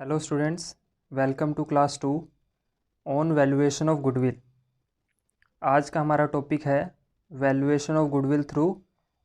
Hello students, welcome to class 2 on valuation of goodwill. आज का हमारा टॉपिक है valuation of goodwill through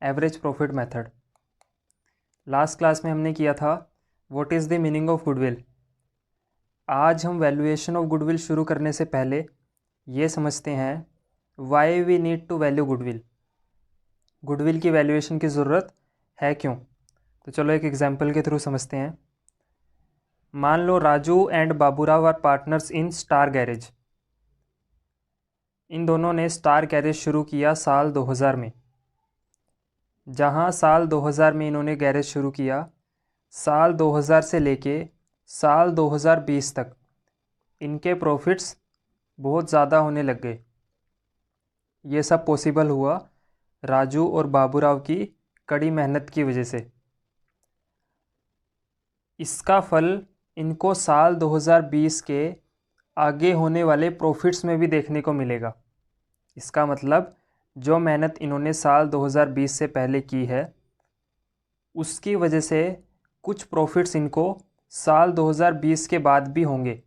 average profit method. Last class में हमने किया था what is the meaning of goodwill. आज हम वैल्यूएशन ऑफ गुडविल शुरू करने से पहले ये समझते हैं why we need to value goodwill. Goodwill की वैल्यूएशन की ज़रूरत है क्यों। तो चलो एक एग्जाम्पल के थ्रू समझते हैं। मान लो Raju and Baburao are partners in Star Garage. इन दोनों ने स्टार गैरेज शुरू किया साल 2000 में। जहां साल 2000 में इन्होंने गैरेज शुरू किया, साल 2000 से लेके साल 2020 तक इनके प्रॉफिट्स बहुत ज़्यादा होने लग गए। ये सब पॉसिबल हुआ राजू और बाबूराव की कड़ी मेहनत की वजह से। इसका फल इनको साल 2020 के आगे होने वाले प्रॉफिट्स में भी देखने को मिलेगा। इसका मतलब जो मेहनत इन्होंने साल 2020 से पहले की है उसकी वजह से कुछ प्रॉफिट्स इनको साल 2020 के बाद भी होंगे।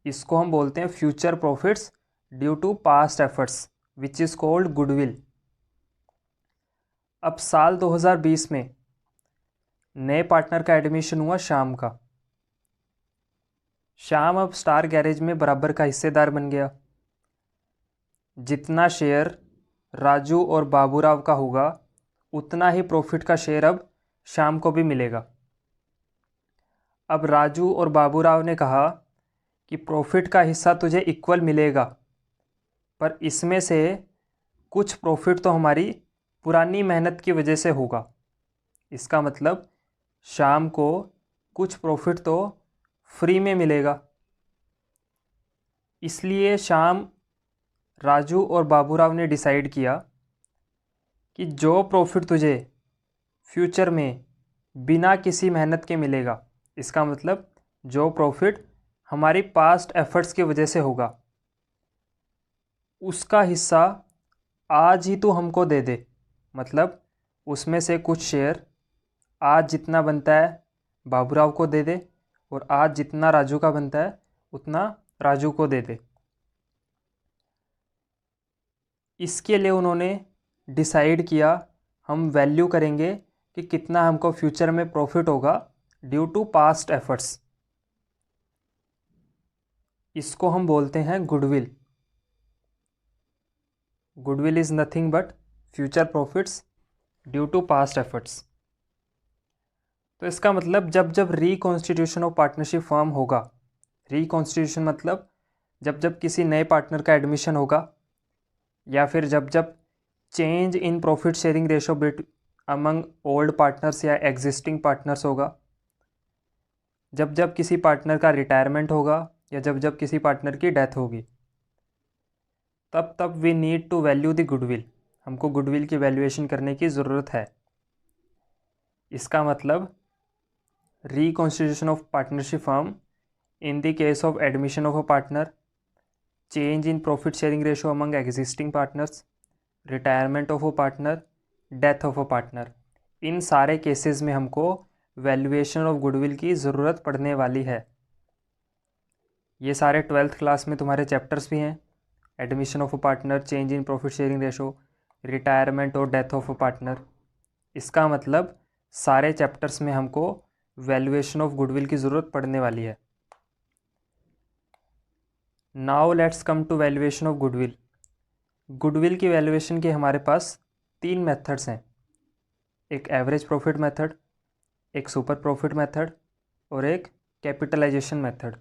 इसको हम बोलते हैं future profits due to past efforts which is called goodwill. अब साल 2020 में नए पार्टनर का एडमिशन हुआ श्याम का। श्याम अब स्टार गैरेज में बराबर का हिस्सेदार बन गया। जितना शेयर राजू और बाबूराव का होगा उतना ही प्रॉफिट का शेयर अब श्याम को भी मिलेगा। अब राजू और बाबूराव ने कहा कि प्रॉफिट का हिस्सा तुझे इक्वल मिलेगा, पर इसमें से कुछ प्रॉफिट तो हमारी पुरानी मेहनत की वजह से होगा। इसका मतलब श्याम को कुछ प्रॉफिट तो फ्री में मिलेगा। इसलिए श्याम, राजू और बाबूराव ने डिसाइड किया कि जो प्रॉफिट तुझे फ्यूचर में बिना किसी मेहनत के मिलेगा, इसका मतलब जो प्रॉफिट हमारी पास्ट एफर्ट्स की वजह से होगा, उसका हिस्सा आज ही तू हमको दे दे। मतलब उसमें से कुछ शेयर आज जितना बनता है बाबूराव को दे दे और आज जितना राजू का बनता है उतना राजू को दे दे। इसके लिए उन्होंने डिसाइड किया हम वैल्यू करेंगे कि कितना हमको फ्यूचर में प्रॉफिट होगा ड्यू टू पास्ट एफर्ट्स। इसको हम बोलते हैं goodwill. Goodwill is nothing but future profits due to past efforts. तो इसका मतलब जब जब रिकॉन्स्टिट्यूशन ऑफ पार्टनरशिप फॉर्म होगा, रिकॉन्स्टिट्यूशन मतलब जब जब किसी नए पार्टनर का एडमिशन होगा या फिर जब जब change in profit sharing ratio bit among old partners या एग्जिस्टिंग पार्टनर्स होगा, जब जब किसी पार्टनर का रिटायरमेंट होगा या जब जब किसी पार्टनर की डेथ होगी, तब तब we need to value the goodwill. हमको गुडविल की वैल्यूएशन करने की ज़रूरत है। इसका मतलब reconstitution of partnership firm in the case of admission of a partner, change in profit sharing ratio among existing partners, retirement of a partner, death of a partner, इन सारे केसेस में हमको वैल्यूएशन ऑफ गुडविल की ज़रूरत पड़ने वाली है। ये सारे 12th क्लास में तुम्हारे चैप्टर्स भी हैं। Admission of a partner, change in profit sharing ratio, retirement और डेथ ऑफ अ पार्टनर। इसका मतलब सारे चैप्टर्स में हमको वैल्यूएशन ऑफ गुडविल की ज़रूरत पड़ने वाली है। Now let's come to valuation of goodwill. Goodwill की वैल्यूएशन के हमारे पास 3 मेथड्स हैं। एक एवरेज प्रॉफिट मेथड, एक सुपर प्रॉफिट मेथड और एक कैपिटलाइजेशन मेथड।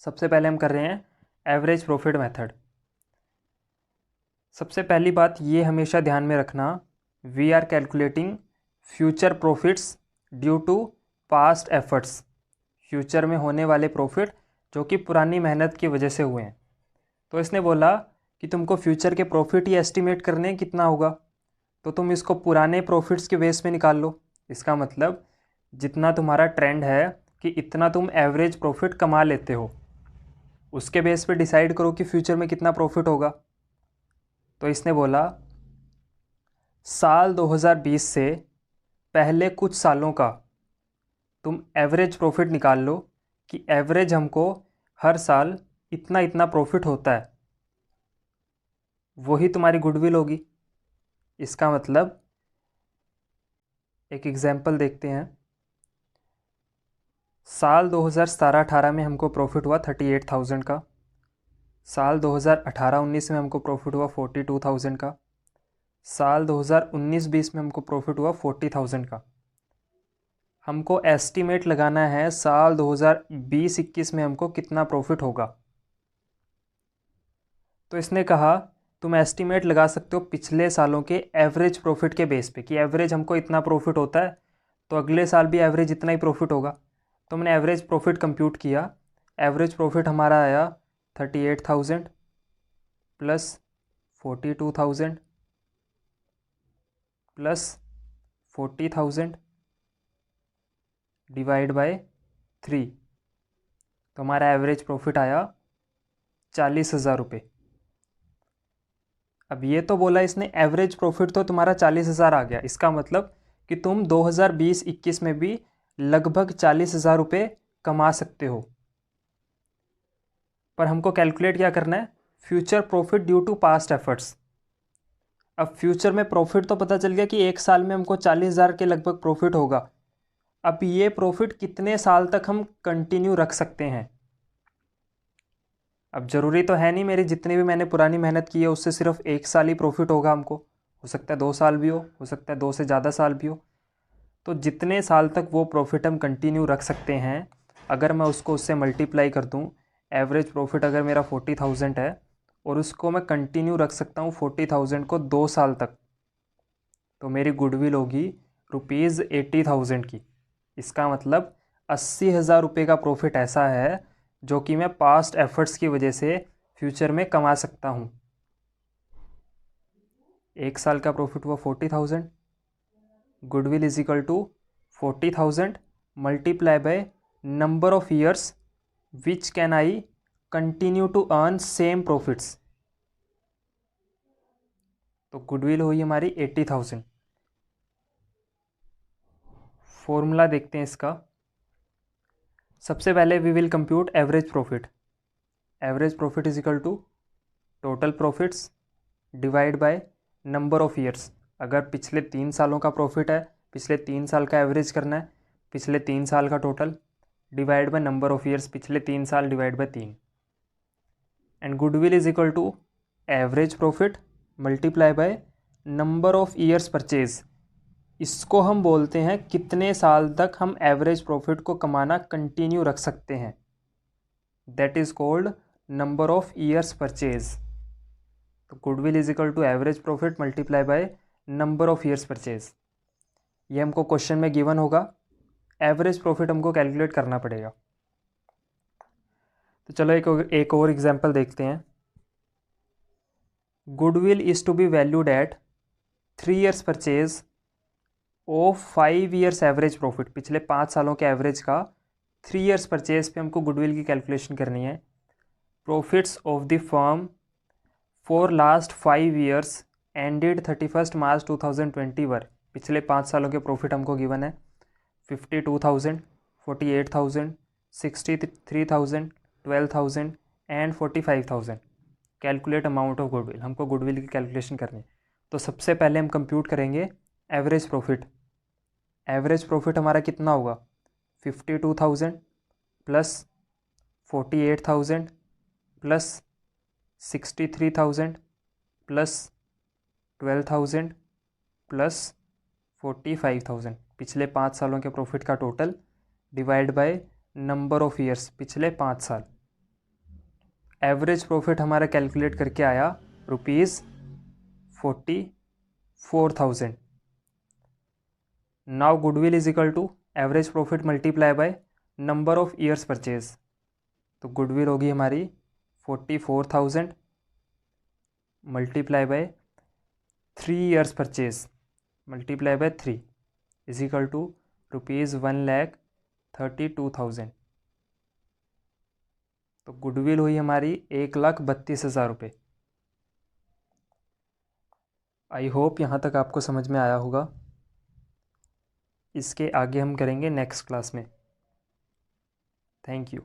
सबसे पहले हम कर रहे हैं एवरेज प्रॉफिट मेथड। सबसे पहली बात ये हमेशा ध्यान में रखना, we are calculating future profits due to past efforts. Future में होने वाले प्रॉफिट जो कि पुरानी मेहनत की वजह से हुए हैं। तो इसने बोला कि तुमको फ्यूचर के प्रॉफिट ही एस्टिमेट करने कितना होगा, तो तुम इसको पुराने प्रॉफिट्स के बेस पे निकाल लो। इसका मतलब जितना तुम्हारा ट्रेंड है कि इतना तुम एवरेज प्रॉफिट कमा लेते हो, उसके बेस पे डिसाइड करो कि फ्यूचर में कितना प्रॉफिट होगा। तो इसने बोला साल 2020 से पहले कुछ सालों का तुम एवरेज प्रॉफिट निकाल लो कि एवरेज हमको हर साल इतना इतना प्रॉफिट होता है, वही तुम्हारी गुडविल होगी। इसका मतलब एक एग्जांपल देखते हैं। साल 2017-18 में हमको प्रॉफिट हुआ 38,000 का। साल 2018-19 में हमको प्रॉफिट हुआ 42,000 का। साल 2019-20 में हमको प्रॉफिट हुआ 40,000 का। हमको एस्टीमेट लगाना है साल 2020-21 में हमको कितना प्रॉफिट होगा। तो इसने कहा तुम एस्टीमेट लगा सकते हो पिछले सालों के एवरेज प्रॉफिट के बेस पे कि एवरेज हमको इतना प्रॉफिट होता है, तो अगले साल भी एवरेज इतना ही प्रॉफिट होगा। तो हमने एवरेज प्रॉफिट कंप्यूट किया। एवरेज प्रॉफिट हमारा आया 38,000 प्लस 42,000 प्लस 40,000 डिवाइड बाय 3। तो हमारा एवरेज प्रॉफिट आया 40,000 रुपये। अब ये तो बोला इसने एवरेज प्रॉफिट तो तुम्हारा 40,000 आ गया, इसका मतलब कि तुम 2020-21 में भी लगभग 40,000 रुपये कमा सकते हो। पर हमको कैलकुलेट क्या करना है, future profit due to past efforts. अब फ्यूचर में प्रॉफिट तो पता चल गया कि एक साल में हमको 40,000 के लगभग प्रॉफिट होगा। अब ये प्रॉफिट कितने साल तक हम कंटिन्यू रख सकते हैं। अब ज़रूरी तो है नहीं मेरी जितनी भी मैंने पुरानी मेहनत की है उससे सिर्फ एक साल ही प्रॉफिट होगा हमको, हो सकता है 2 साल भी हो सकता है 2 से ज़्यादा साल भी हो। तो जितने साल तक वो प्रॉफिट हम कंटिन्यू रख सकते हैं, अगर मैं उसको उससे मल्टीप्लाई कर दूँ, एवरेज प्रॉफिट अगर मेरा 40,000 है और उसको मैं कंटिन्यू रख सकता हूँ 40,000 को 2 साल तक, तो मेरी गुडविल होगी ₹80,000 की। इसका मतलब 80,000 रुपये का प्रॉफिट ऐसा है जो कि मैं पास्ट एफर्ट्स की वजह से फ्यूचर में कमा सकता हूँ। एक साल का प्रॉफिट हुआ 40,000, goodwill is equal to 40,000 multiply by number of years which can I continue to earn same profits. तो गुडविल हुई हमारी 80,000। फॉर्मूला देखते हैं इसका। सबसे पहले we will compute average profit. Average profit is equal to total profits divide by number of years. अगर पिछले 3 सालों का प्रॉफिट है, पिछले 3 साल का एवरेज करना है, पिछले 3 साल का total divide by number of years, पिछले 3 साल divide by 3। And goodwill is equal to average profit multiply by number of years purchase. इसको हम बोलते हैं कितने साल तक हम एवरेज प्रॉफिट को कमाना कंटिन्यू रख सकते हैं, that is called number of years purchase. तो goodwill is equal to average profit multiply by number of years purchase. ये हमको क्वेश्चन में गिवन होगा, एवरेज प्रॉफिट हमको कैलकुलेट करना पड़ेगा। तो चलो एक और एग्जांपल देखते हैं। Goodwill is to be valued at 3 years purchase of 5 years average profit. पिछले 5 सालों के एवरेज का 3 ईयर्स परचेज पे हमको गुडविल की कैलकुलेशन करनी है। Profits of the firm for last 5 years ended 31 मार्च 2021। पिछले 5 सालों के प्रॉफिट हमको गिवन है 52,000, 48,000, 63,000, 12,000 and 45,000। Calculate amount of goodwill. हमको गुडविल की कैलकुलेशन करनी है। तो सबसे पहले हम कंप्यूट करेंगे एवरेज प्रॉफिट। एवरेज प्रॉफिट हमारा कितना होगा, 52,000 प्लस 48,000 प्लस 63,000 प्लस 12,000 प्लस 45,000। पिछले 5 सालों के प्रॉफिट का total divide by number of years, पिछले 5 साल। एवरेज प्रॉफिट हमारा कैलकुलेट करके आया ₹44,000। Now goodwill is equal to average profit multiply by number of years purchase. तो गुडविल होगी हमारी 44,000 multiply by 3 years purchase multiply by 3 is equal to ₹1,32,000। तो goodwill हुई हमारी 1,32,000 रुपये। आई होप यहाँ तक आपको समझ में आया होगा। इसके आगे हम करेंगे नेक्स्ट क्लास में। Thank you.